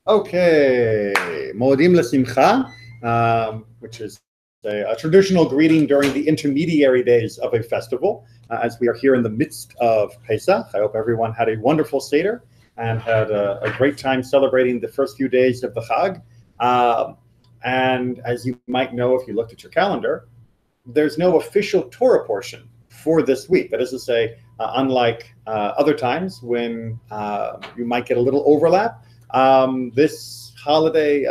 Okay, Moedim L'Simcha, which is a traditional greeting during the intermediary days of a festival, as we are here in the midst of Pesach. I hope everyone had a wonderful Seder and had a great time celebrating the first few days of the Chag. And as you might know, if you looked at your calendar, there's no official Torah portion for this week. That is to say, unlike other times when you might get a little overlap, this holiday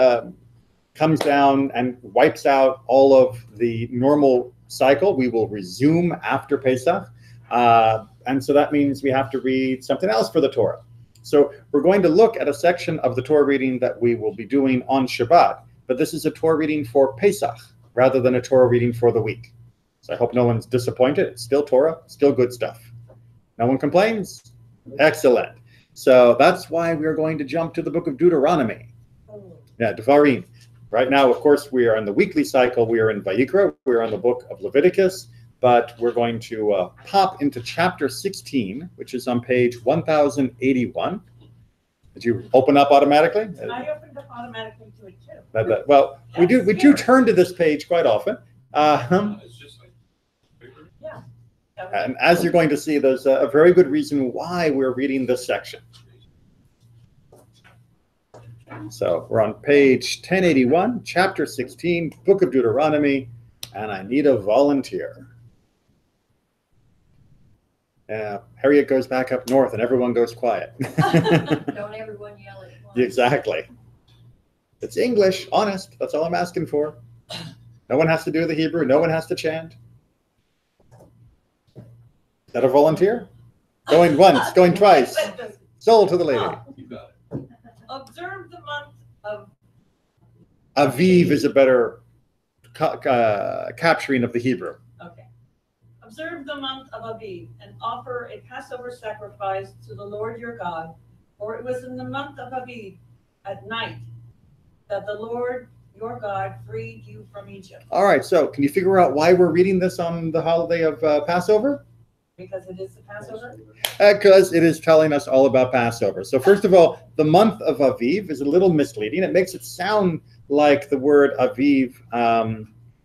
comes down and wipes out all of the normal cycle. We will resume after Pesach. And so that means we have to read something else for the Torah. So we're going to look at a section of the Torah reading that we will be doing on Shabbat, but this is a Torah reading for Pesach rather than a Torah reading for the week. So I hope no one's disappointed. It's still Torah, still good stuff. No one complains? Excellent. So that's why we're going to jump to the book of Deuteronomy. Yeah, Devarim. Right now, of course, we are in the weekly cycle. We are in Vayikra. We're on the book of Leviticus, but we're going to pop into chapter 16, which is on page 1081. Did you open up automatically? I opened up automatically to it too. Well, we do turn to this page quite often. It's just like paper. Yeah. And as you're going to see, there's a very good reason why we're reading this section. So we're on page 1081, chapter 16, book of Deuteronomy, and I need a volunteer. Harriet goes back up north and everyone goes quiet. Don't everyone yell at once. Exactly. It's English, honest. That's all I'm asking for. No one has to do the Hebrew. No one has to chant. Is that a volunteer? Going once, going twice. Sold to the lady. You got it. Observe the month of Aviv is a better capturing of the Hebrew. Okay. Observe the month of Aviv and offer a Passover sacrifice to the Lord your God, for it was in the month of Aviv at night that the Lord your God freed you from Egypt. All right, so can you figure out why we're reading this on the holiday of Passover? Because it is the Passover? Because it is telling us all about Passover. So first of all, the month of Aviv is a little misleading. It makes it sound like the word Aviv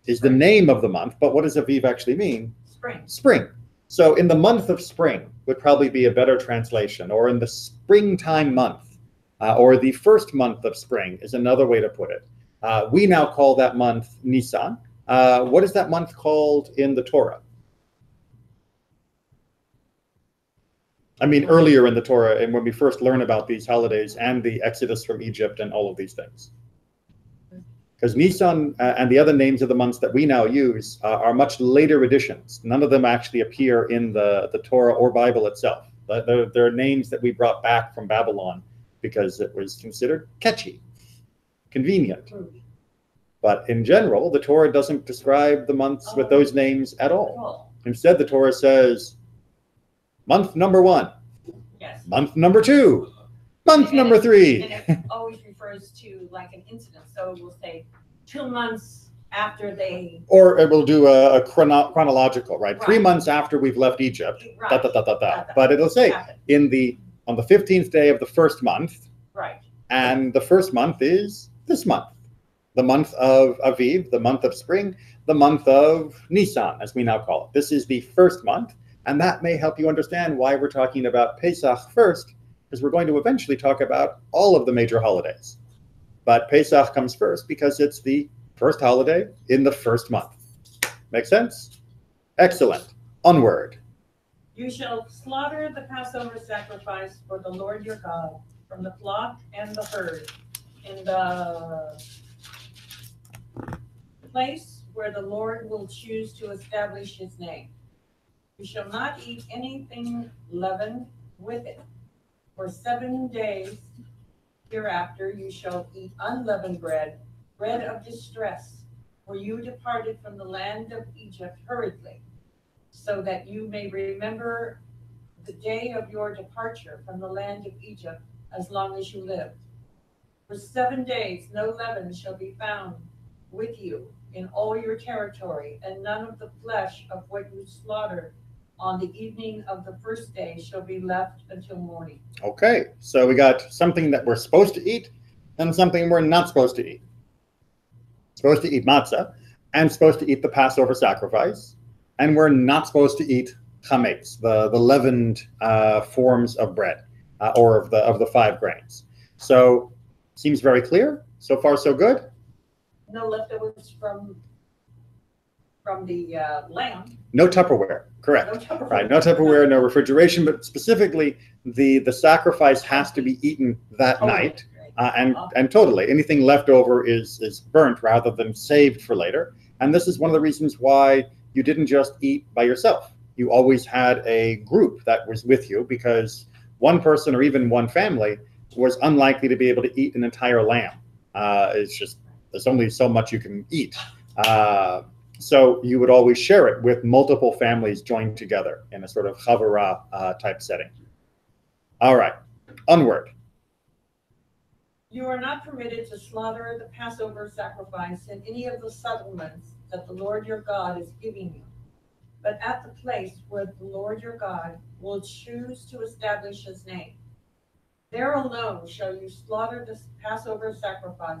is the name of the month, but what does Aviv actually mean? Spring. Spring. So in the month of spring would probably be a better translation, or in the springtime month, or the first month of spring is another way to put it. We now call that month Nisan. What is that month called in the Torah? I mean, earlier in the Torah, and when we first learn about these holidays and the Exodus from Egypt and all of these things. Because Nisan and the other names of the months that we now use are much later editions. None of them actually appear in the Torah or Bible itself. They're names that we brought back from Babylon because it was considered catchy, convenient. But in general, the Torah doesn't describe the months with those names at all. Instead, the Torah says, month number 1, Yes. month number 2, month number 3. And it always refers to like an incident. So it will say 2 months after they... Or it will do a chronological, right? Right. 3 months after we've left Egypt, Right. But it'll say on the 15th day of the first month, Right. and the first month is this month. The month of Aviv, the month of spring, the month of Nisan, as we now call it. This is the first month. And that may help you understand why we're talking about Pesach first, because we're going to eventually talk about all of the major holidays. But Pesach comes first because it's the first holiday in the first month. Make sense? Excellent. Onward. You shall slaughter the Passover sacrifice for the Lord your God from the flock and the herd in the place where the Lord will choose to establish his name. You shall not eat anything leavened with it. For 7 days hereafter you shall eat unleavened bread, bread of distress, for you departed from the land of Egypt hurriedly, so that you may remember the day of your departure from the land of Egypt as long as you live. For 7 days no leaven shall be found with you in all your territory, and none of the flesh of what you slaughtered on the evening of the first day shall be left until morning. Okay, so we got something that we're supposed to eat and something we're not supposed to eat. Supposed to eat matzah, and supposed to eat the Passover sacrifice, and we're not supposed to eat HaMOed, the leavened forms of bread, or of the 5 grains. So, seems very clear. So far, so good. No leftovers from the lamb. No Tupperware, correct. No Tupperware. Right, no Tupperware, no refrigeration, but specifically the sacrifice has to be eaten that night, and totally anything left over is burnt rather than saved for later. And this is one of the reasons why you didn't just eat by yourself. You always had a group that was with you, because one person or even one family was unlikely to be able to eat an entire lamb. It's just, there's only so much you can eat. So you would always share it with multiple families joined together in a sort of chavurah type setting. All right, onward. You are not permitted to slaughter the Passover sacrifice in any of the settlements that the Lord your God is giving you, but at the place where the Lord your God will choose to establish his name. There alone shall you slaughter the Passover sacrifice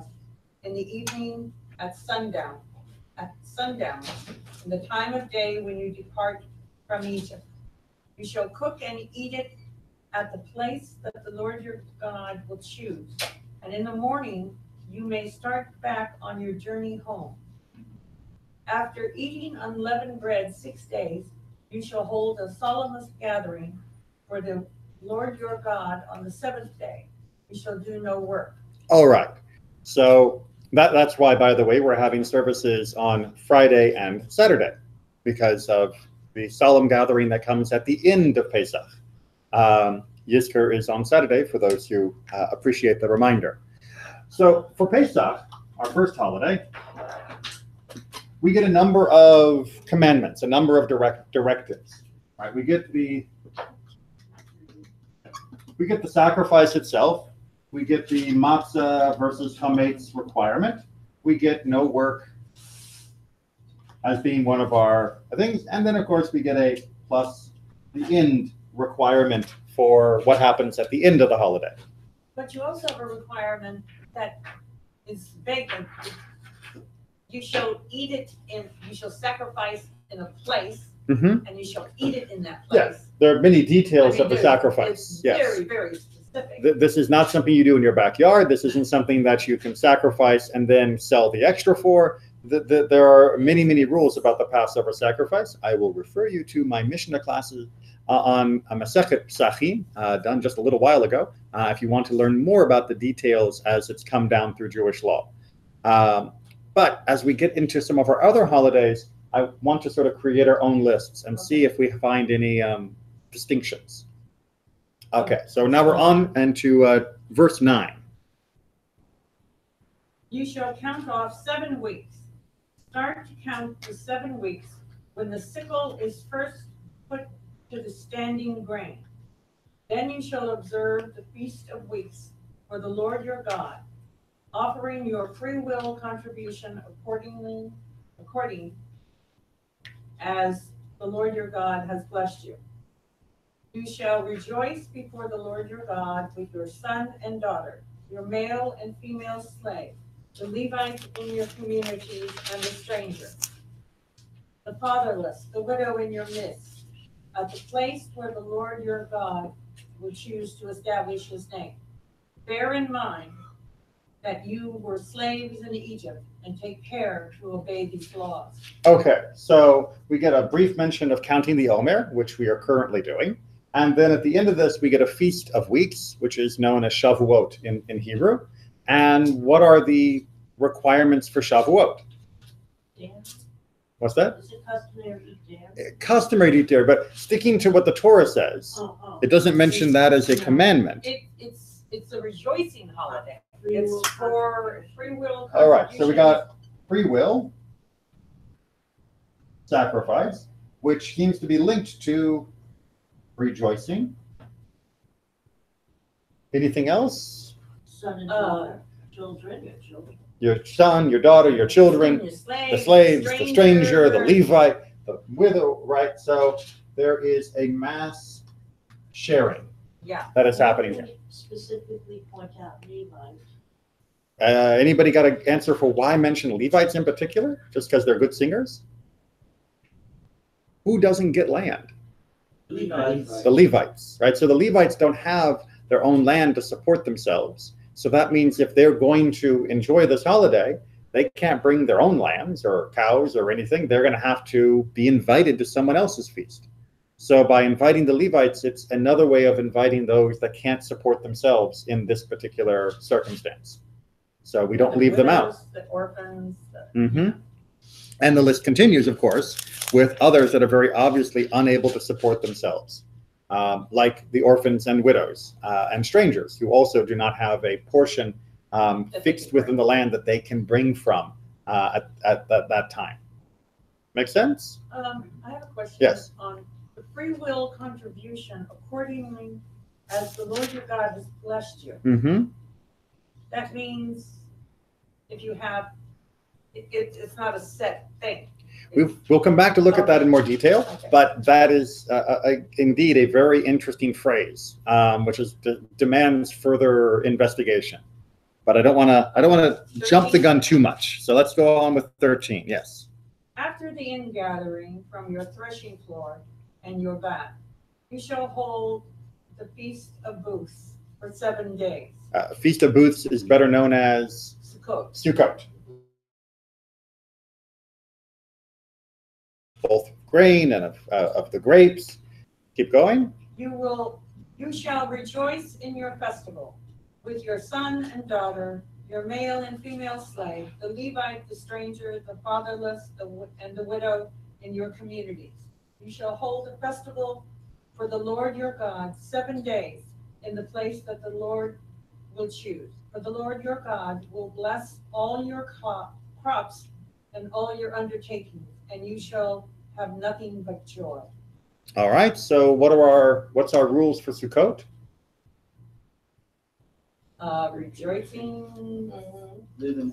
in the evening at sundown, in the time of day when you depart from Egypt. You shall cook and eat it at the place that the Lord your God will choose. And in the morning you may start back on your journey home. After eating unleavened bread 6 days, you shall hold a solemn gathering for the Lord your God on the 7th day. You shall do no work. All right. So that's why, by the way, we're having services on Friday and Saturday, because of the solemn gathering that comes at the end of Pesach. Yizkor is on Saturday, for those who appreciate the reminder. So for Pesach, our first holiday, we get a number of commandments, a number of directives. Right? We get the sacrifice itself. We get the matzah versus HaMOed requirement. We get no work as being one of our things. And then, of course, we get a plus the end requirement for what happens at the end of the holiday. But you also have a requirement that is big. You shall eat it you shall sacrifice in a place, and you shall eat it in that place. Yes, there are many details of the sacrifice. It's yes. very, very specific. This is not something you do in your backyard. This isn't something that you can sacrifice and then sell the extra for. There are many, many rules about the Passover sacrifice. I will refer you to my Mishnah classes on Masechet Pesachim, done just a little while ago, if you want to learn more about the details as it's come down through Jewish law. But as we get into some of our other holidays, I want to sort of create our own lists and see if we find any distinctions. Okay, so now we're on and to verse 9. You shall count off 7 weeks. Start to count the 7 weeks when the sickle is first put to the standing grain. Then you shall observe the Feast of Weeks for the Lord your God, offering your free will contribution according as the Lord your God has blessed you. You shall rejoice before the Lord your God with your son and daughter, your male and female slave, the Levite in your communities, and the stranger, the fatherless, the widow in your midst, at the place where the Lord your God will choose to establish his name. Bear in mind that you were slaves in Egypt, and take care to obey these laws. Okay, so we get a brief mention of counting the Omer, which we are currently doing. And then at the end of this, we get a Feast of Weeks, which is known as Shavuot in Hebrew. And what are the requirements for Shavuot? Dance. What's that? Is it customary to dance? Customary to eat there, but sticking to what the Torah says, it doesn't mention that as a commandment. It's a rejoicing holiday. It's for free will. All right, so we got free will, sacrifice, which seems to be linked to rejoicing. Anything else? Son and daughter, children, your children. Your son, your daughter, your children, the slaves, the stranger, the Levite, the widow, right? So there is a mass sharing that is happening here. Specifically point out Levite. Anybody got an answer for why mention Levites in particular? Just because they're good singers? Who doesn't get land? Levites. The Levites, right? So the Levites don't have their own land to support themselves. So that means if they're going to enjoy this holiday, they can't bring their own lambs or cows or anything. They're going to have to be invited to someone else's feast. So by inviting the Levites, it's another way of inviting those that can't support themselves in this particular circumstance. So we don't leave them out. The orphans. And the list continues, of course, with others that are very obviously unable to support themselves, like the orphans and widows and strangers who also do not have a portion fixed within the land that they can bring from at that time. Make sense? I have a question. Yes. On the free will contribution, accordingly as the Lord your God has blessed you. That means if you have, it's not a set thing. We'll come back to look at that in more detail, but that is indeed a very interesting phrase, which demands further investigation. But I don't want to jump the gun too much. So let's go on with 13. Yes. After the ingathering from your threshing floor and your vat, you shall hold the Feast of Booths for 7 days. Feast of Booths is better known as Sukkot. Both grain and of the grapes. Keep going. You shall rejoice in your festival with your son and daughter, your male and female slave, the Levite, the stranger, the fatherless, and the widow in your communities. You shall hold a festival for the Lord your God 7 days in the place that the Lord will choose. For the Lord your God will bless all your crops and all your undertakings, and you shall have nothing but joy. All right. So what's our rules for Sukkot? Rejoicing,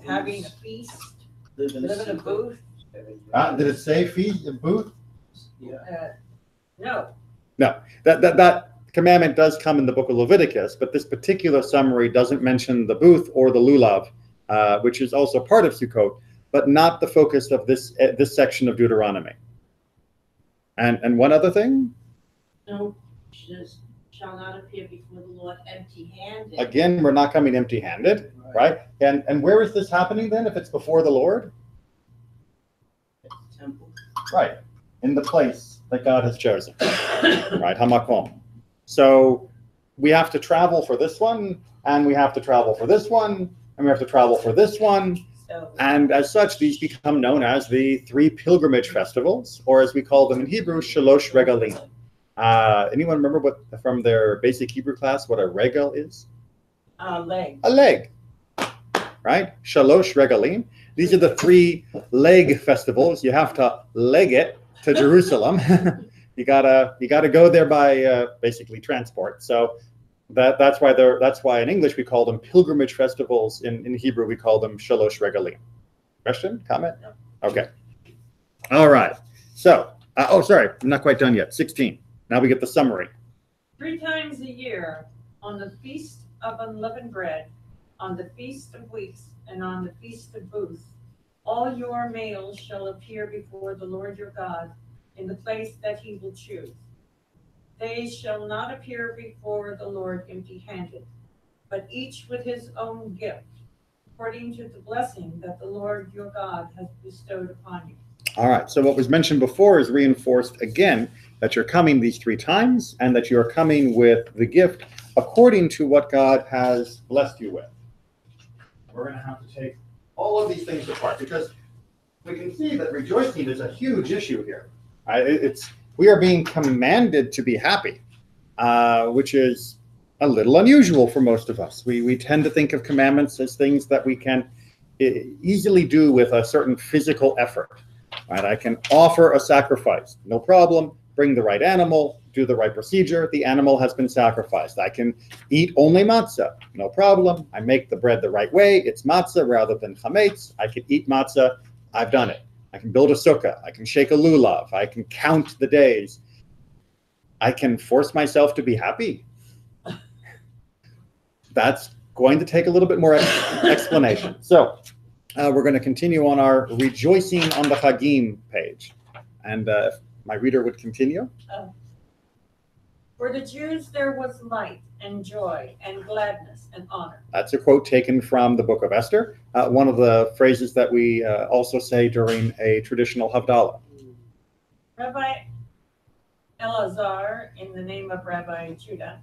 having a feast, live in a booth. Did it say feast, booth? No. No. That commandment does come in the book of Leviticus, but this particular summary doesn't mention the booth or the lulav, which is also part of Sukkot, but not the focus of this section of Deuteronomy. And one other thing? No, shall not appear before the Lord empty-handed. Again, we're not coming empty-handed, right? And where is this happening then if it's before the Lord? Temple. Right, in the place that God has chosen, right? Hamakom. So we have to travel for this one, and we have to travel for this one, and we have to travel for this one. And as such, these become known as the 3 pilgrimage festivals, or as we call them in Hebrew, Shalosh Regalim. Anyone remember from their basic Hebrew class what a regal is? A leg. A leg, right? Shalosh Regalim. These are the 3 leg festivals. You have to leg it to Jerusalem. you gotta go there by basically transport. So that's why in English we call them pilgrimage festivals. In Hebrew we call them Shalosh Regalim. Question? Comment? No. Okay. All right. So, sorry, I'm not quite done yet. 16. Now we get the summary. 3 times a year, on the Feast of Unleavened Bread, on the Feast of Weeks, and on the Feast of Booths, all your males shall appear before the Lord your God in the place that he will choose. They shall not appear before the Lord empty-handed, but each with his own gift, according to the blessing that the Lord your God has bestowed upon you. All right, so what was mentioned before is reinforced again, that you're coming these 3 times and that you're coming with the gift according to what God has blessed you with. We're going to have to take all of these things apart because we can see that rejoicing is a huge issue here. We are being commanded to be happy, which is a little unusual for most of us. We tend to think of commandments as things that we can easily do with a certain physical effort. Right? I can offer a sacrifice, no problem. Bring the right animal, do the right procedure. The animal has been sacrificed. I can eat only matzah, no problem. I make the bread the right way. It's matzah rather than chametz. I can eat matzah. I've done it. I can build a sukkah. I can shake a lulav. I can count the days. I can force myself to be happy. That's going to take a little bit more explanation. So we're going to continue on our rejoicing on the Chagim page. And if my reader would continue. For the Jews there was light and joy and gladness and honor. That's a quote taken from the book of Esther, one of the phrases that we also say during a traditional Havdalah. Rabbi Elazar, in the name of Rabbi Judah,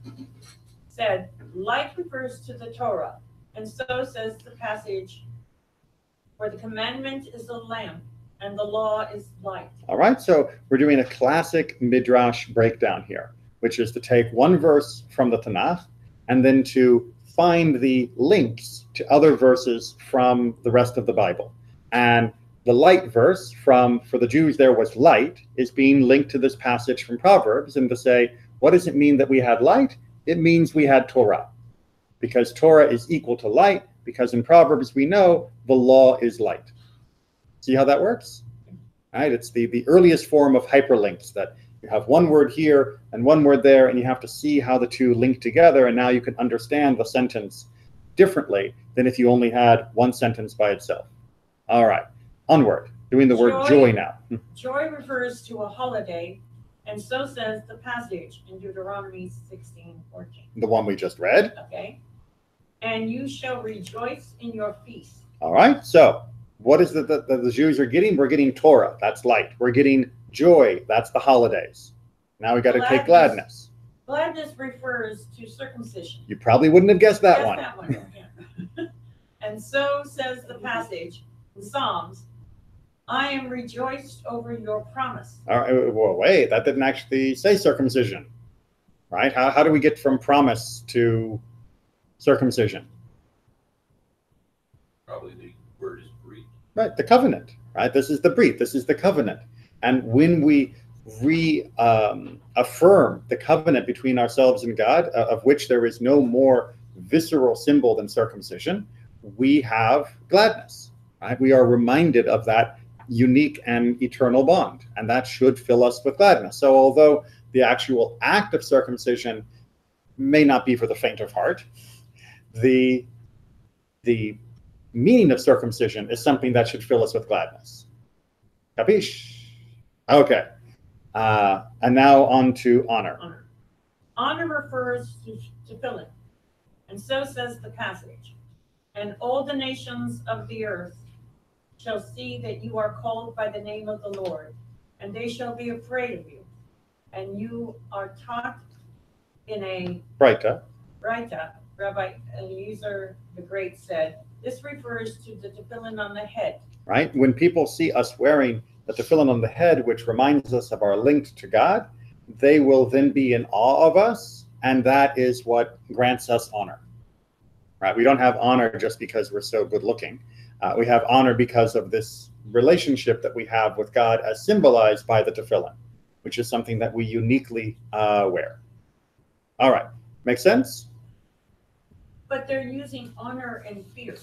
said, light refers to the Torah, and so says the passage, for the commandment is a lamp, and the law is light. All right, so we're doing a classic Midrash breakdown here, which is to take one verse from the Tanakh and then to find the links to other verses from the rest of the Bible. And the light verse from, for the Jews there was light, is being linked to this passage from Proverbs, and to say, what does it mean that we had light? It means we had Torah, because Torah is equal to light, because in Proverbs we know the law is light. See how that works? All right, it's the earliest form of hyperlinks, that you have one word here and one word there, and you have to see how the two link together, and now you can understand the sentence differently than if you only had one sentence by itself. All right, onward, doing the word joy now. Joy refers to a holiday, and so says the passage in Deuteronomy 16:14. The one we just read. Okay. And you shall rejoice in your feast. All right, so what is it that the Jews are getting? We're getting Torah, that's light. We're getting joy, that's the holidays. Now we got to take gladness. Gladness refers to circumcision. You probably wouldn't have guessed that one. That one. Yeah. And so says the passage in Psalms, I am rejoiced over your promise. All right, well, wait, that didn't actually say circumcision, right? How do we get from promise to circumcision? Probably the word is brit. Right, the covenant, right? This is the brit, this is the covenant. And when we affirm the covenant between ourselves and God, of which there is no more visceral symbol than circumcision, we have gladness, right? We are reminded of that unique and eternal bond, and that should fill us with gladness. So although the actual act of circumcision may not be for the faint of heart, the meaning of circumcision is something that should fill us with gladness. Capiche? Okay. And now on to honor. Honor refers to tefillin, and so says the passage. And all the nations of the earth shall see that you are called by the name of the Lord, and they shall be afraid of you. And you are taught in a Breita. Rabbi Eliezer the Great said, this refers to the tefillin on the head. Right? When people see us wearing the tefillin on the head, which reminds us of our link to God, they will then be in awe of us, and that is what grants us honor. Right? We don't have honor just because we're so good looking. We have honor because of this relationship that we have with God, as symbolized by the tefillin, which is something that we uniquely wear. All right, make sense? But they're using honor and fear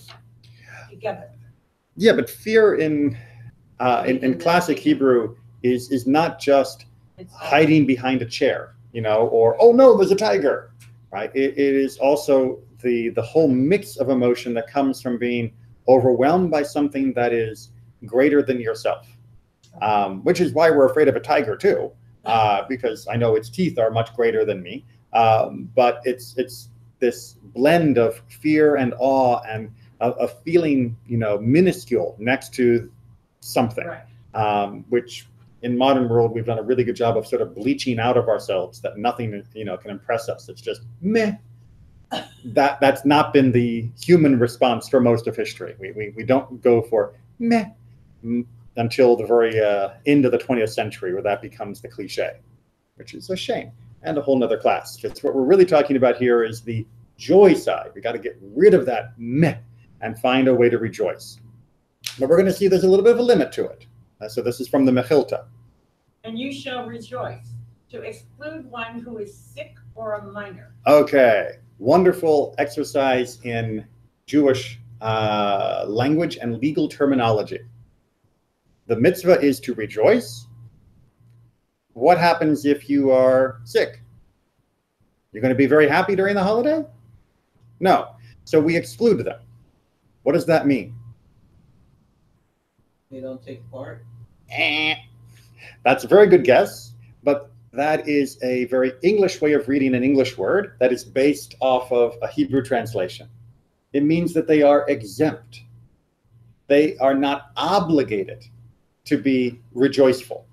together. Yeah, but fear in classic Hebrew is not just hiding behind a chair, you know, or, oh no, there's a tiger, right? It is also the whole mix of emotion that comes from being overwhelmed by something that is greater than yourself, which is why we're afraid of a tiger too, because I know its teeth are much greater than me. But it's this blend of fear and awe and of feeling, you know, minuscule next to something, right. Which in modern world we've done a really good job of sort of bleaching out of ourselves, that nothing, you know, can impress us. It's just meh. That's not been the human response for most of history. We don't go for meh until the very end of the 20th century, where that becomes the cliche, which is a shame and a whole nother class. Because what we're really talking about here is the joy side. We got to get rid of that meh and find a way to rejoice. But we're going to see there's a little bit of a limit to it. So this is from the Mechilta. And you shall rejoice, to exclude one who is sick or a minor. Okay. Wonderful exercise in Jewish language and legal terminology. The mitzvah is to rejoice. What happens if you are sick? You're going to be very happy during the holiday? No. So we exclude them. What does that mean? They don't take part. That's a very good guess, but that is a very English way of reading an English word that is based off of a Hebrew translation. It means that they are exempt. They are not obligated to be rejoiceful.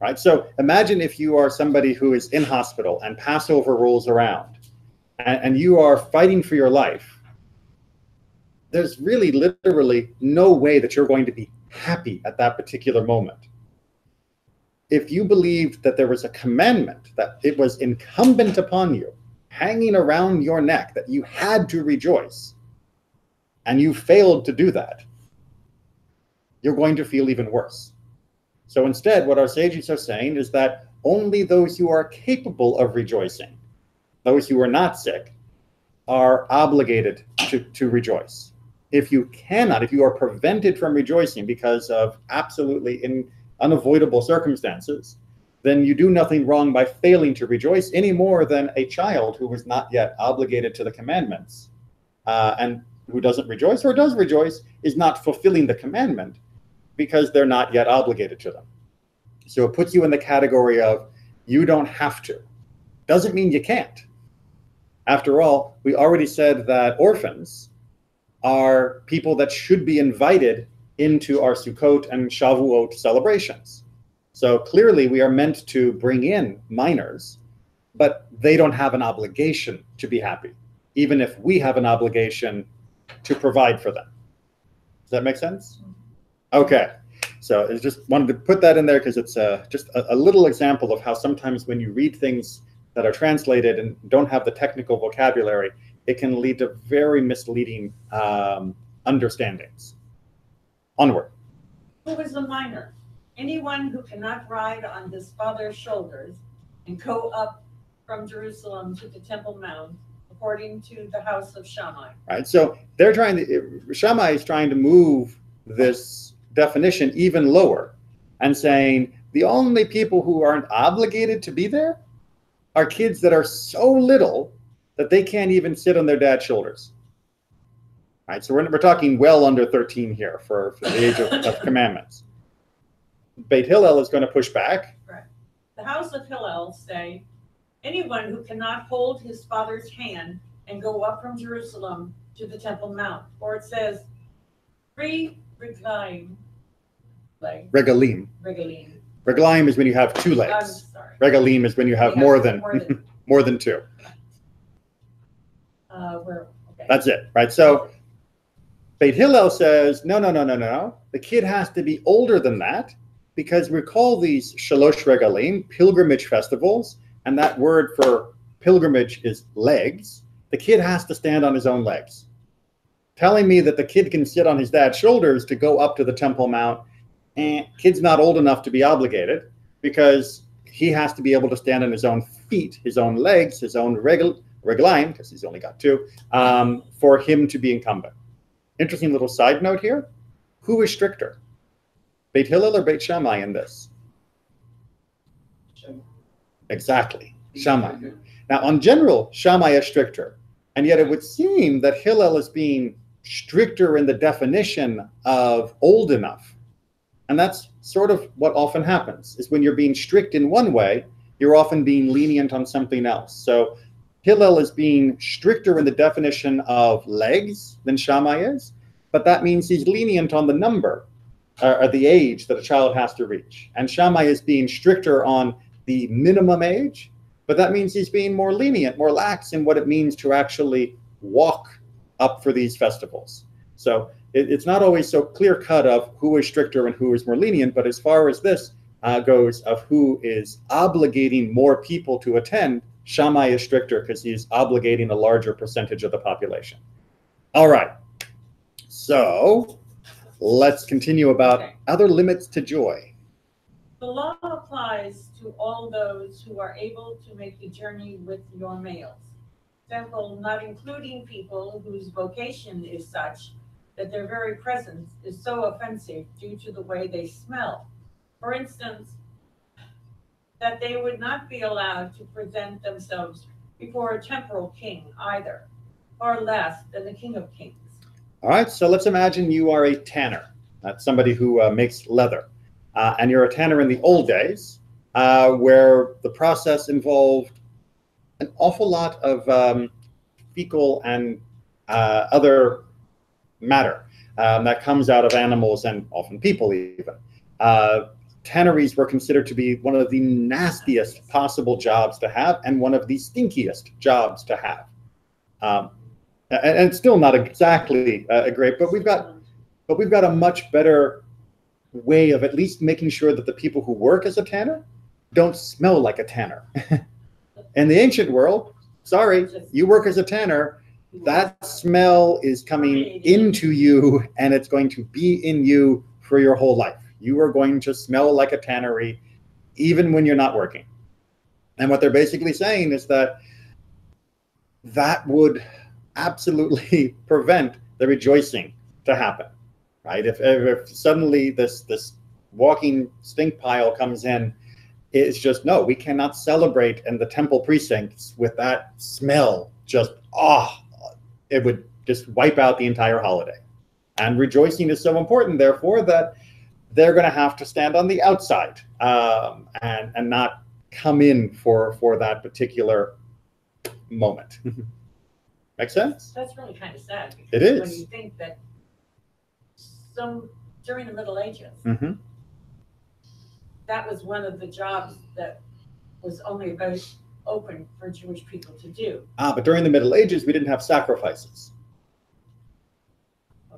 Right? So imagine if you are somebody who is in hospital and Passover rolls around and you are fighting for your life. There's really literally no way that you're going to be happy at that particular moment. If you believed that there was a commandment, that it was incumbent upon you, hanging around your neck, that you had to rejoice, and you failed to do that, you're going to feel even worse. So instead, what our sages are saying is that only those who are capable of rejoicing, those who are not sick, are obligated to rejoice. If you cannot, if you are prevented from rejoicing because of absolutely unavoidable circumstances, then you do nothing wrong by failing to rejoice any more than a child who was not yet obligated to the commandments and who doesn't rejoice or does rejoice is not fulfilling the commandment because they're not yet obligated to them. So it puts you in the category of you don't have to. Doesn't mean you can't. After all, we already said that orphans are people that should be invited into our Sukkot and Shavuot celebrations. So clearly we are meant to bring in minors, but they don't have an obligation to be happy, even if we have an obligation to provide for them. Does that make sense? Okay. So I just wanted to put that in there because it's just a little example of how sometimes when you read things that are translated and don't have the technical vocabulary, it can lead to very misleading understandings. Onward. Who is a minor? Anyone who cannot ride on his father's shoulders and go up from Jerusalem to the Temple Mount, according to the house of Shammai. Right. So Shammai is trying to move this definition even lower and saying the only people who aren't obligated to be there are kids that are so little that they can't even sit on their dad's shoulders. Right, so we're talking well under 13 here for the age of commandments. Beit Hillel is going to push back. Right. The house of Hillel say, anyone who cannot hold his father's hand and go up from Jerusalem to the Temple Mount. Or it says, three regalim. Regalim. Regalim. Regalim is when you have two I'm legs. sorry. Regalim is when you have more than two. Okay. That's it, right? So Beit Hillel says, no. The kid has to be older than that because we call these shalosh regalim, pilgrimage festivals, and that word for pilgrimage is legs. The kid has to stand on his own legs. Telling me that the kid can sit on his dad's shoulders to go up to the Temple Mount, kid's not old enough to be obligated because he has to be able to stand on his own feet, his own legs, his own reglaim, because he's only got two, for him to be incumbent. Interesting little side note here. Who is stricter? Beit Hillel or Beit Shammai in this? Shammai. Exactly, Shammai. Now, on general, Shammai is stricter. And yet it would seem that Hillel is being stricter in the definition of old enough. And that's sort of what often happens, is when you're being strict in one way, you're often being lenient on something else. So Hillel is being stricter in the definition of legs than Shammai is, but that means he's lenient on the number or the age that a child has to reach. And Shammai is being stricter on the minimum age, but that means he's being more lenient, more lax in what it means to actually walk up for these festivals. So it's not always so clear-cut of who is stricter and who is more lenient, but as far as this goes of who is obligating more people to attend, Shammai is stricter because he's obligating a larger percentage of the population. All right, so let's continue about other limits to joy. The law applies to all those who are able to make the journey with your males. Example, not including people whose vocation is such that their very presence is so offensive due to the way they smell. For instance, that they would not be allowed to present themselves before a temporal king either. far less than the King of Kings. All right, so let's imagine you are a tanner. That's somebody who makes leather. And you're a tanner in the old days, where the process involved an awful lot of fecal and other matter that comes out of animals and often people even. Tanneries were considered to be one of the nastiest possible jobs to have and one of the stinkiest jobs to have. And it's still not exactly great, but we've got a much better way of at least making sure that the people who work as a tanner don't smell like a tanner. In the ancient world, sorry, you work as a tanner, that smell is coming into you and it's going to be in you for your whole life. You are going to smell like a tannery even when you're not working. And what they're basically saying is that that would absolutely prevent the rejoicing to happen, right? If suddenly this walking stink pile comes in, it's just, no, we cannot celebrate in the temple precincts with that smell. Just, it would just wipe out the entire holiday. And rejoicing is so important, therefore, that they're going to have to stand on the outside and not come in for that particular moment. Make sense? That's really kind of sad. It is. When you think that during the Middle Ages, that was one of the jobs that was only about open for Jewish people to do. But during the Middle Ages, we didn't have sacrifices.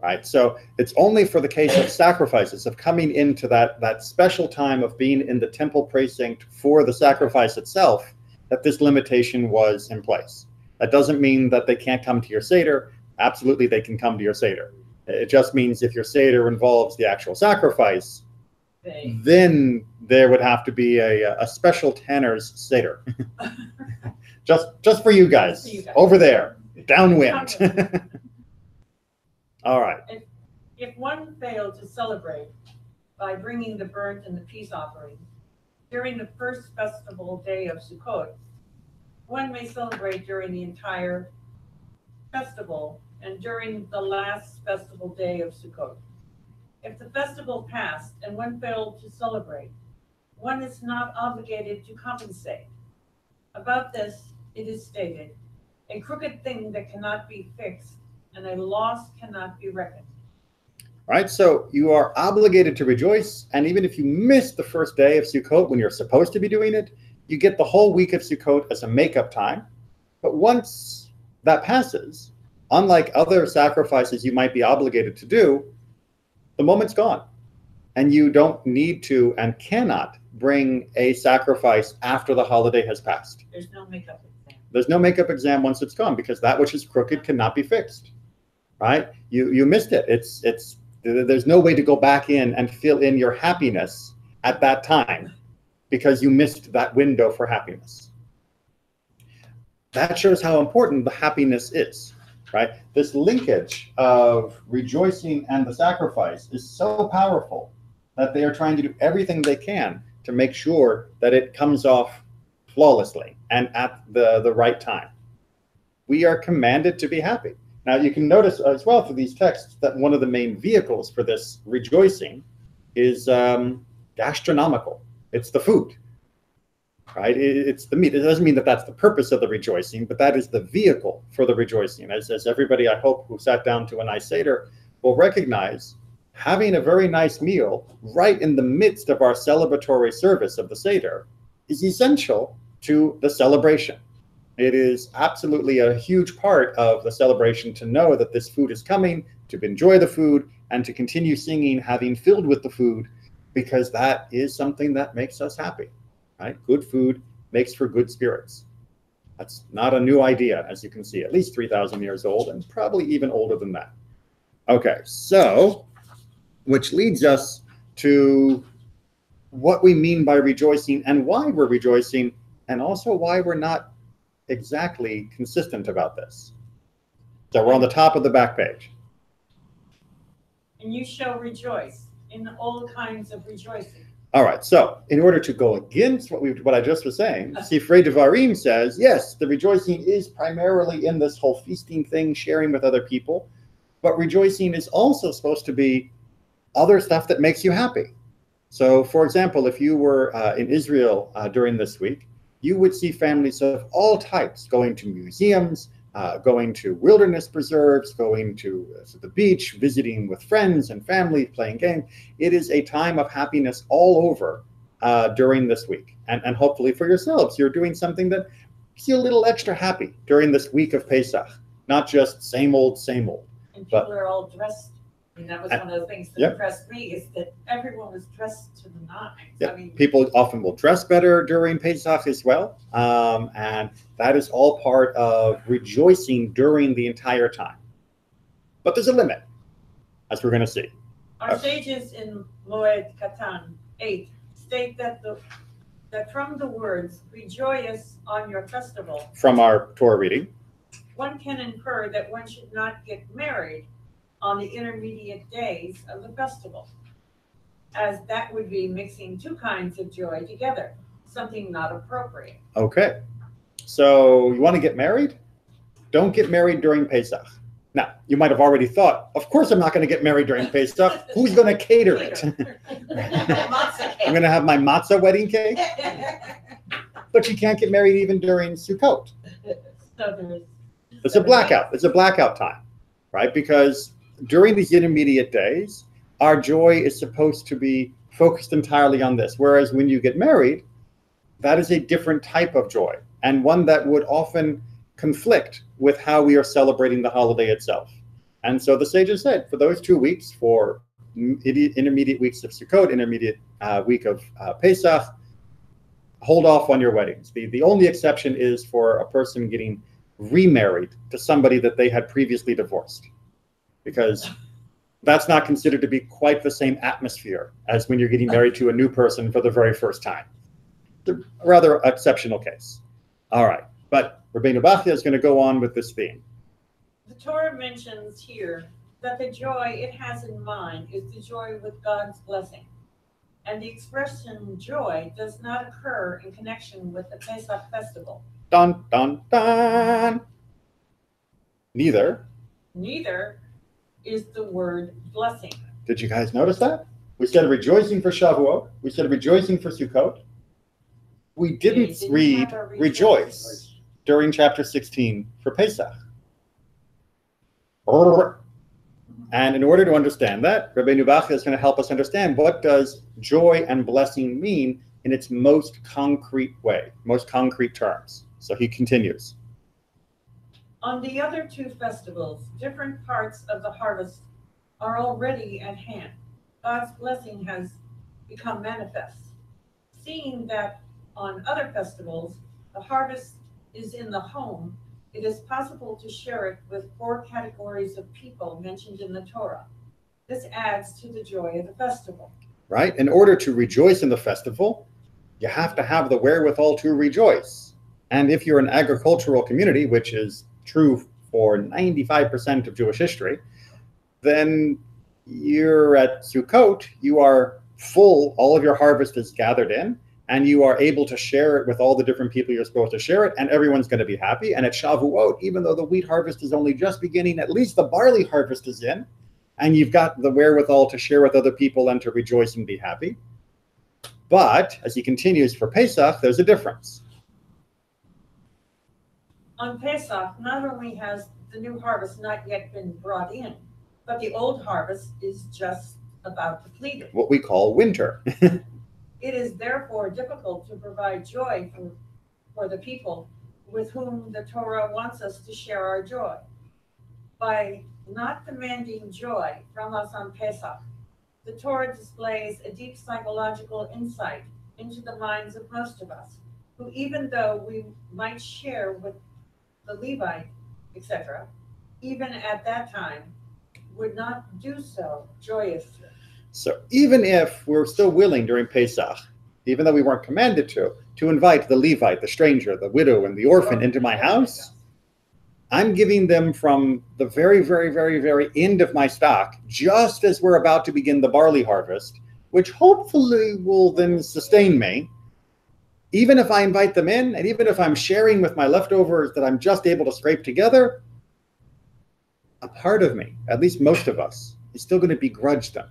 Right, so it's only for the case of sacrifices, of coming into that special time of being in the temple precinct for the sacrifice itself, that this limitation was in place. That doesn't mean that they can't come to your Seder. Absolutely, they can come to your Seder. It just means if your Seder involves the actual sacrifice, then there would have to be a special tanner's Seder. just for you guys, over there, downwind. All right. If one failed to celebrate by bringing the burnt and the peace offering during the first festival day of Sukkot, one may celebrate during the entire festival and during the last festival day of Sukkot. If the festival passed and one failed to celebrate, one is not obligated to compensate. About this, it is stated, a crooked thing that cannot be fixed and a loss cannot be reckoned. Right, so you are obligated to rejoice, and even if you miss the first day of Sukkot when you're supposed to be doing it, you get the whole week of Sukkot as a makeup time. But once that passes, unlike other sacrifices you might be obligated to do, the moment's gone. And you don't need to and cannot bring a sacrifice after the holiday has passed. There's no makeup exam. There's no makeup exam once it's gone, because that which is crooked cannot be fixed. Right? You missed it. There's no way to go back in and fill in your happiness at that time because you missed that window for happiness. That shows how important the happiness is, right? This linkage of rejoicing and the sacrifice is so powerful that they are trying to do everything they can to make sure that it comes off flawlessly and at the right time. We are commanded to be happy. Now, you can notice as well through these texts that one of the main vehicles for this rejoicing is gastronomical. It's the food, right? It's the meat. It doesn't mean that that's the purpose of the rejoicing, but that is the vehicle for the rejoicing. As everybody, I hope, who sat down to a nice Seder will recognize, having a very nice meal right in the midst of our celebratory service of the Seder is essential to the celebration. It is absolutely a huge part of the celebration to know that this food is coming, to enjoy the food, and to continue singing, having filled with the food, because that is something that makes us happy, right? Good food makes for good spirits. That's not a new idea, as you can see, at least 3,000 years old, and probably even older than that. Okay, so, which leads us to what we mean by rejoicing and why we're rejoicing, and also why we're not exactly consistent about this. So we're on the top of the back page. And you shall rejoice in all kinds of rejoicing. All right, so in order to go against what I just was saying, Sifrei Devarim says, yes, the rejoicing is primarily in this whole feasting thing, sharing with other people, but rejoicing is also supposed to be other stuff that makes you happy. So, for example, if you were in Israel during this week, you would see families of all types going to museums, going to wilderness preserves, going to the beach, visiting with friends and family, playing games. It is a time of happiness all over during this week. And hopefully for yourselves, you're doing something that makes you a little extra happy during this week of Pesach, not just same old, same old. And people are all dressed. I mean, that was one of the things that Yep. impressed me, is that everyone was dressed to the nines. Yeah. I mean, People often will dress better during Pesach as well. And that is all part of rejoicing during the entire time. But there's a limit, as we're going to see. our sages in Moed Katan 8 state that from the words "rejoice on your festival," From our Torah reading, one can infer that one should not get married on the intermediate days of the festival, as that would be mixing two kinds of joy together, something not appropriate. okay. So you want to get married? Don't get married during Pesach. Now, you might have already thought, of course I'm not going to get married during Pesach. Who's going to cater it? I'm going to have my matzah wedding cake? But you can't get married even during Sukkot. It's a blackout. It's a blackout time, right? Because during these intermediate days, our joy is supposed to be focused entirely on this. Whereas when you get married, that is a different type of joy, and one that would often conflict with how we are celebrating the holiday itself. And so the sages said, for those 2 weeks, for intermediate weeks of Sukkot, intermediate week of Pesach, hold off on your weddings. The only exception is for a person getting remarried to somebody that they had previously divorced, because that's not considered to be quite the same atmosphere as when you're getting married to a new person for the very first time. It's a rather exceptional case. All right, but Rabbeinu Bachya is going to go on with this theme. The Torah mentions here that the joy it has in mind is the joy with God's blessing. And the expression joy does not occur in connection with the Pesach festival. Dun, dun, dun. Neither is the word blessing. Did you guys notice that? We said rejoicing for Shavuot. We said rejoicing for Sukkot. We didn't read rejoice during chapter 16 for Pesach. And in order to understand that, Rabbeinu Bachya is going to help us understand what does joy and blessing mean in its most concrete way, most concrete terms. So he continues. On the other two festivals, different parts of the harvest are already at hand. God's blessing has become manifest. Seeing that on other festivals, the harvest is in the home, it is possible to share it with 4 categories of people mentioned in the Torah. This adds to the joy of the festival. Right? In order to rejoice in the festival, you have to have the wherewithal to rejoice. And if you're an agricultural community, which is true for 95% of Jewish history, then you're at Sukkot, you are full, all of your harvest is gathered in, and you are able to share it with all the different people you're supposed to share it, and everyone's going to be happy. And at Shavuot, even though the wheat harvest is only just beginning, at least the barley harvest is in, and you've got the wherewithal to share with other people and to rejoice and be happy. But, as he continues for Pesach, there's a difference. On Pesach, not only has the new harvest not yet been brought in, but the old harvest is just about depleted. What we call winter. It is therefore difficult to provide joy for the people with whom the Torah wants us to share our joy. By not demanding joy from us on Pesach, the Torah displays a deep psychological insight into the minds of most of us, who, even though we might share with the Levite, etc., even at that time, would not do so joyously. So even if we're still willing during Pesach, even though we weren't commanded to invite the Levite, the stranger, the widow, and the orphan into my house, I'm giving them from the very, very, very, very end of my stock, just as we're about to begin the barley harvest, which hopefully will then sustain me, even if I invite them in, and even if I'm sharing with my leftovers that I'm just able to scrape together, a part of me, at least most of us, is still going to begrudge them.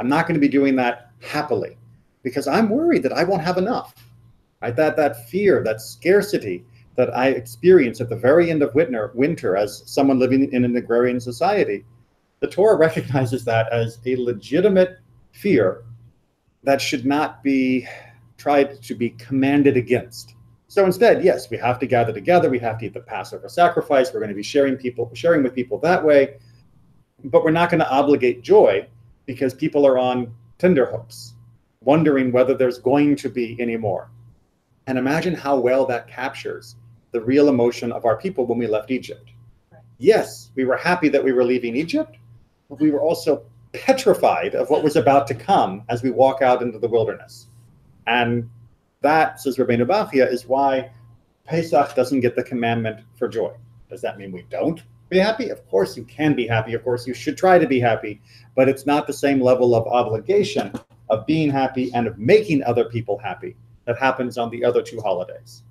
I'm not going to be doing that happily because I'm worried that I won't have enough. Right? That fear, that scarcity that I experience at the very end of winter as someone living in an agrarian society, the Torah recognizes that as a legitimate fear that should not be tried to be commanded against. So instead, yes, we have to gather together. We have to eat the Passover sacrifice. We're going to be sharing with people that way, but we're not going to obligate joy because people are on tenterhooks, wondering whether there's going to be any more. And imagine how well that captures the real emotion of our people when we left Egypt. Yes, we were happy that we were leaving Egypt, but we were also petrified of what was about to come as we walk out into the wilderness. And that, says Rabbeinu Bachia, is why Pesach doesn't get the commandment for joy. Does that mean we don't be happy? Of course you can be happy. Of course you should try to be happy, but it's not the same level of obligation of being happy and of making other people happy that happens on the other two holidays.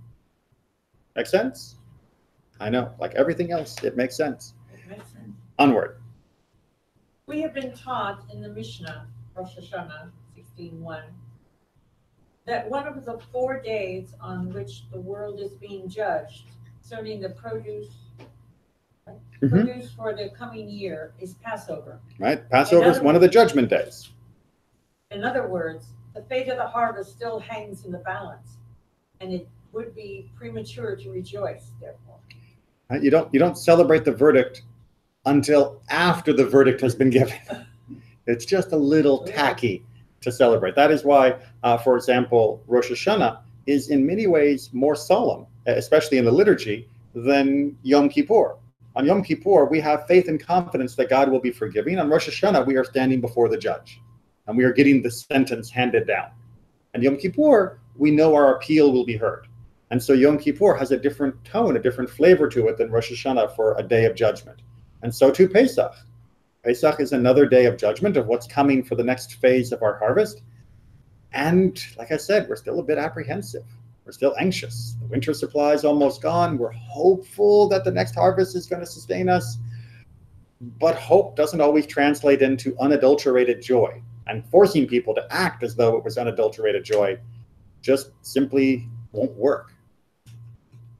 Make sense? I know, like everything else, it makes sense. It makes sense. Onward. We have been taught in the Mishnah, Rosh Hashanah 16:1, that one of the 4 days on which the world is being judged concerning the produce for the coming year is Passover. Right? Passover is one of the judgment days. In other words, the fate of the harvest still hangs in the balance, and it would be premature to rejoice, therefore. Right? You don't celebrate the verdict until after the verdict has been given. It's just a little tacky to celebrate. That is why, for example, Rosh Hashanah is in many ways more solemn, especially in the liturgy, than Yom Kippur. On Yom Kippur, we have faith and confidence that God will be forgiving. On Rosh Hashanah, we are standing before the judge, and we are getting the sentence handed down. And Yom Kippur, we know our appeal will be heard. And so Yom Kippur has a different tone, a different flavor to it than Rosh Hashanah for a day of judgment. And so too Pesach. Pesach is another day of judgment of what's coming for the next phase of our harvest. And like I said, we're still a bit apprehensive. We're still anxious. The winter supply is almost gone. We're hopeful that the next harvest is going to sustain us. But hope doesn't always translate into unadulterated joy. And forcing people to act as though it was unadulterated joy just simply won't work.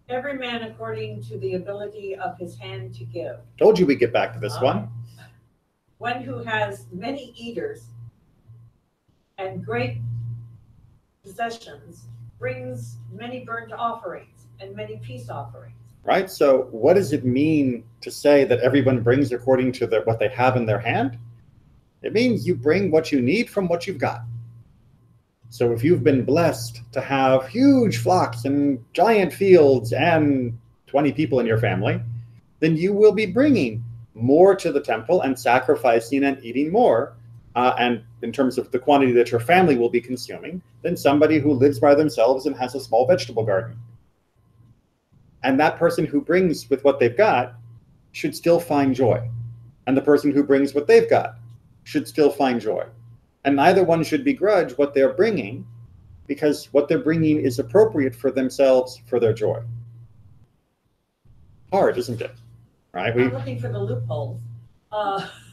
Every man according to the ability of his hand to give. Told you we'd get back to this one. One who has many eaters and great possessions brings many burnt offerings and many peace offerings. Right? So what does it mean to say that everyone brings according to what they have in their hand? It means you bring what you need from what you've got. So if you've been blessed to have huge flocks and giant fields and 20 people in your family, then you will be bringing more to the temple and sacrificing and eating more, and in terms of the quantity that your family will be consuming, than somebody who lives by themselves and has a small vegetable garden. And that person who brings with what they've got should still find joy. And the person who brings what they've got should still find joy. And neither one should begrudge what they're bringing, because what they're bringing is appropriate for themselves, for their joy. Hard, isn't it? Right? I'm looking for the loopholes.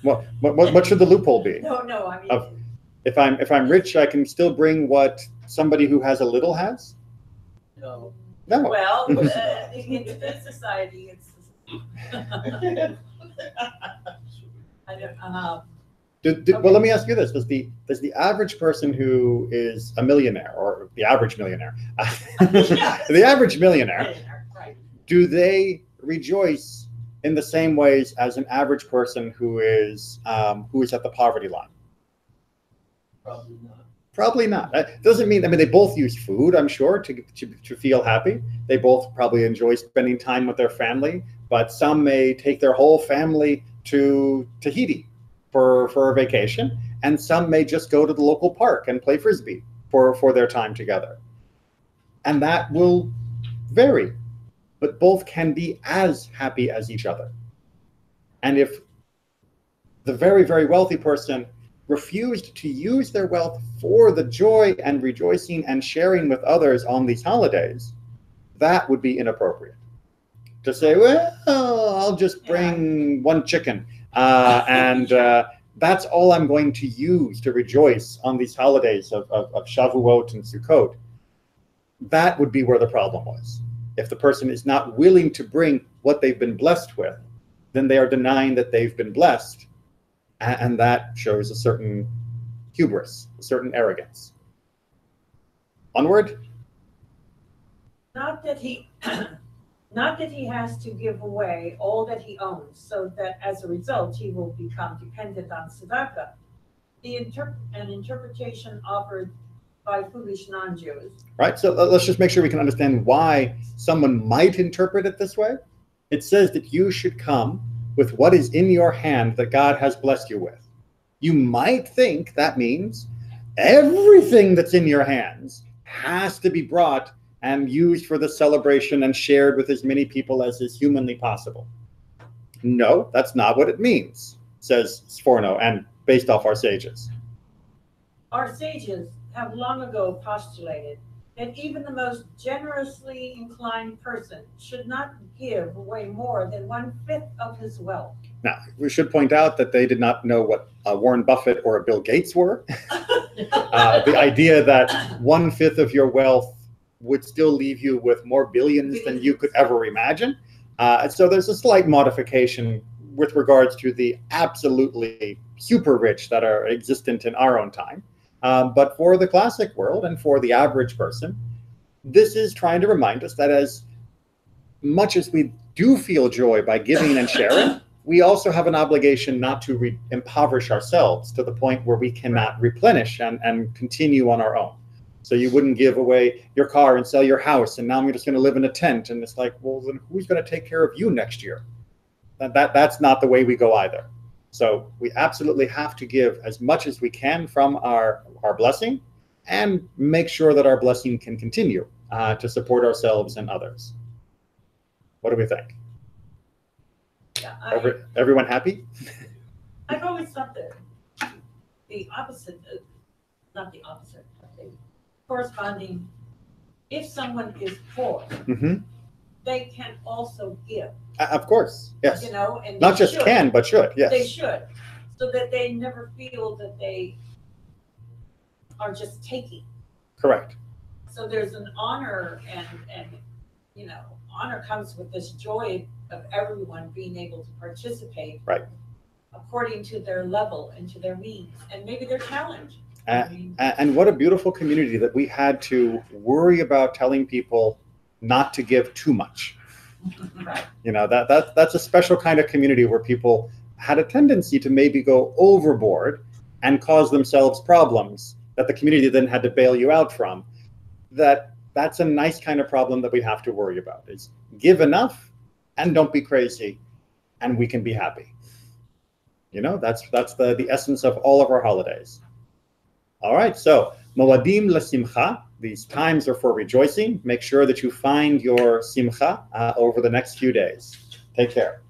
What should the loophole be? No, I mean, If I'm rich, I can still bring what somebody who has a little has? No. No. well, in today's society, it's. I don't. Well, let me ask you this: Does the average person who is a millionaire, or the average millionaire, the average millionaire, Right. do they rejoice in the same ways as an average person who is at the poverty line? Probably not. Probably not. That doesn't mean, I mean, they both use food, I'm sure, to feel happy. They both probably enjoy spending time with their family, but some may take their whole family to Tahiti for a vacation, and some may just go to the local park and play Frisbee for their time together. And that will vary, but both can be as happy as each other. And if the very, very wealthy person refused to use their wealth for the joy and rejoicing and sharing with others on these holidays, that would be inappropriate. To say, well, I'll just bring one chicken and that's all I'm going to use to rejoice on these holidays of Shavuot and Sukkot. That would be where the problem was. If the person is not willing to bring what they've been blessed with, then they are denying that they've been blessed. And that shows a certain hubris, a certain arrogance. Onward. Not that he has to give away all that he owns, so that as a result he will become dependent on tzedakah. An interpretation offered by foolish non-Jews. Right, so let's just make sure we can understand why someone might interpret it this way. It says that you should come with what is in your hand that God has blessed you with. You might think that means everything that's in your hands has to be brought and used for the celebration and shared with as many people as is humanly possible. No, that's not what it means, says Sforno, and based off our sages. Our sages have long ago postulated that even the most generously inclined person should not give away more than 1/5 of his wealth. Now, we should point out that they did not know what Warren Buffett or Bill Gates were. The idea that 1/5 of your wealth would still leave you with more billions than you could ever imagine. So there's a slight modification with regards to the absolutely super rich that are existent in our own time. But for the classic world and for the average person, this is trying to remind us that as much as we do feel joy by giving and sharing, we also have an obligation not to impoverish ourselves to the point where we cannot replenish and continue on our own. So you wouldn't give away your car and sell your house, and now I'm just going to live in a tent. And it's like, well, then who's going to take care of you next year? That's not the way we go either. So we absolutely have to give as much as we can from our blessing and make sure that our blessing can continue to support ourselves and others. What do we think? Yeah, Everyone happy? I've always thought that the opposite, not the opposite, but the corresponding, if someone is poor, they can also give. Of course, yes. You know, and not just can, but should, yes. They should, so that they never feel that they are just taking. Correct. So there's an honor, and you know, honor comes with this joy of everyone being able to participate, right, according to their level and to their means and maybe their challenge. And what a beautiful community that we had to worry about telling people not to give too much. Right. You know, that's a special kind of community where people had a tendency to maybe go overboard and cause themselves problems that the community then had to bail you out from. That's a nice kind of problem that we have to worry about, is give enough and don't be crazy, and we can be happy. You know, that's the essence of all of our holidays. All right, so Moadim LaSimcha, these times are for rejoicing. Make sure that you find your simcha over the next few days. Take care.